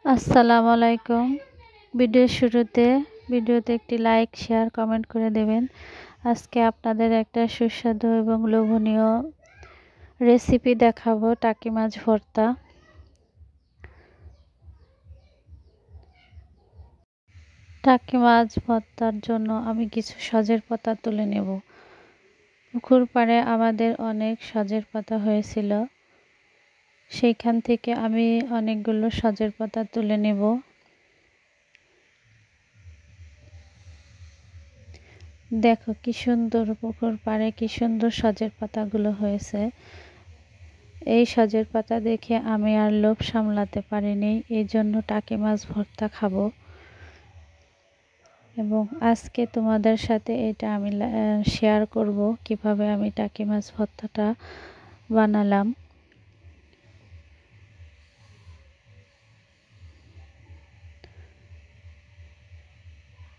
আসসালামু আলাইকুম। ভিডিওতে একটি লাইক, শেয়ার, কমেন্ট করে দেবেন। আজকে আপনাদের একটা সুস্বাদু এবং লোভনীয় রেসিপি দেখাবো, টাকি মাছ ভর্তা। টাকি মাছ ভর্তার জন্য আমি কিছু সজের পাতা তুলে নেব। পুকুর পাড়ে আমাদের অনেক সজের পাতা হয়েছিল, সেইখান থেকে আমি অনেকগুলো সজের পাতা তুলে নেব। দেখো কি সুন্দর পুকুর পাড়ে কি সুন্দর সজের পাতাগুলো হয়েছে। এই সজের পাতা দেখে আমি আর লোভ সামলাতে পারিনি, এই জন্য টাকি মাছ ভর্তা খাবো। এবং আজকে তোমাদের সাথে এটা আমি শেয়ার করব কিভাবে আমি টাকি মাছ ভর্তাটা বানালাম।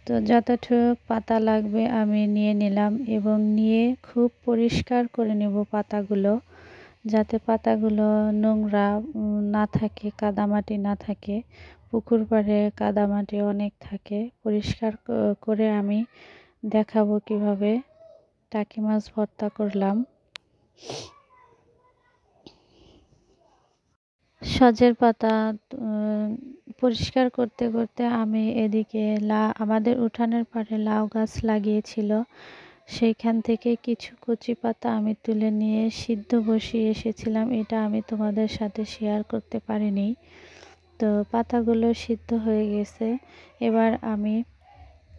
তো যতটুকু পাতা লাগবে আমি নিয়ে নিলাম এবং নিয়ে খুব পরিষ্কার করে নেব পাতাগুলো, যাতে পাতাগুলো নোংরা না থাকে, কাদামাটি না থাকে। পুকুর পাড়ে কাদামাটি অনেক থাকে। পরিষ্কার করে আমি দেখাবো কিভাবে টাকি মাছ ভর্তা করলাম। সজের পাতা পরিষ্কার করতে করতে আমি এদিকে আমাদের উঠানের পাড়ে লাউ গাছ লাগিয়েছিল, সেইখান থেকে কিছু কচি পাতা আমি তুলে নিয়ে সিদ্ধ বসিয়ে এসেছিলাম। এটা আমি তোমাদের সাথে শেয়ার করতে পারিনি। তো পাতাগুলো সিদ্ধ হয়ে গেছে। এবার আমি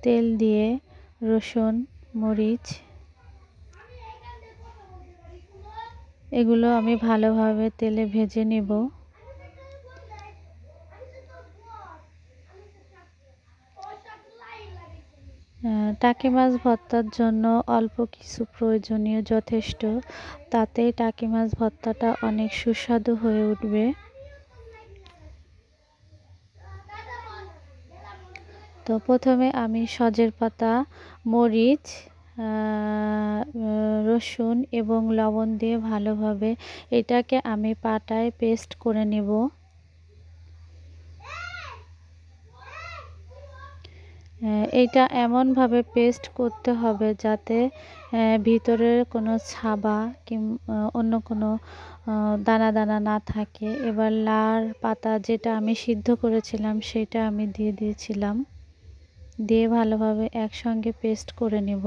তেল দিয়ে রসুন, মরিচ এগুলো আমি ভালোভাবে তেলে ভেজে নেব। টাকি মাছ ভর্তার জন্য অল্প কিছু প্রয়োজনীয় যথেষ্ট, তাতেই টাকি মাছ ভর্তাটা অনেক সুস্বাদু হয়ে উঠবে। তো প্রথমে আমি সজের পাতা, মরিচ, রসুন এবং লবণ দিয়ে ভালোভাবে এটাকে আমি পাটায় পেস্ট করে নেব। এটা এমনভাবে পেস্ট করতে হবে যাতে ভিতরের কোনো ছাবা অন্য কোনো দানা দানা না থাকে। এবার লাল পাতা যেটা আমি সিদ্ধ করেছিলাম সেটা আমি দিয়ে দিয়েছিলাম, দিয়ে ভালোভাবে একসঙ্গে পেস্ট করে নেব।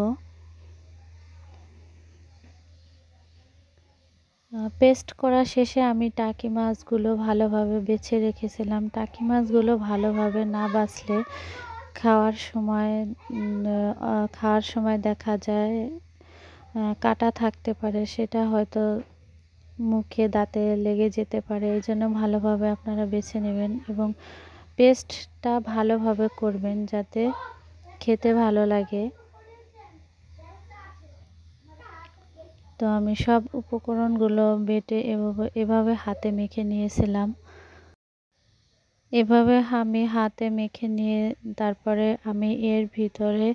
পেস্ট করা শেষে আমি টাকি মাছগুলো ভালোভাবে বেছে রেখেছিলাম। টাকি মাছগুলো ভালোভাবে না বাছলে খাওয়ার সময় দেখা যায় কাটা থাকতে পারে, সেটা হয়তো মুখে দাঁতে লেগে যেতে পারে। এই জন্য ভালোভাবে আপনারা বেছে নেবেন এবং পেস্টটা ভালোভাবে করবেন যাতে খেতে ভালো লাগে। তো আমি সব উপকরণগুলো বেটে এভাবে হাতে মেখে নিয়েছিলাম। এভাবে আমি হাতে মেখে নিয়ে তারপরে আমি এর ভিতরে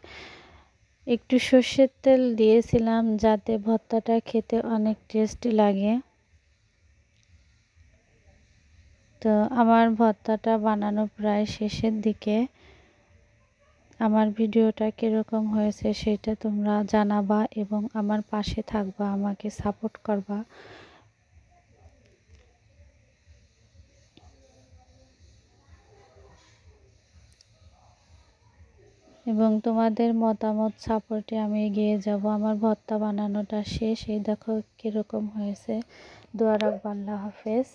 একটু সর্ষের তেল দিয়েছিলাম যাতে ভর্তাটা খেতে অনেক টেস্টি লাগে। তো আমার ভর্তাটা বানানো প্রায় শেষের দিকে। আমার ভিডিওটা কীরকম হয়েছে সেটা তোমরা জানাবা এবং আমার পাশে থাকবা, আমাকে সাপোর্ট করবা। এবং তোমাদের মতামত সাপোর্টে আমি এগিয়ে যাব। আমার ভর্তা বানানোটা শেষ, এই দেখো কীরকম হয়েছে। দোয়া রাখবো। আল্লাহ হাফেজ।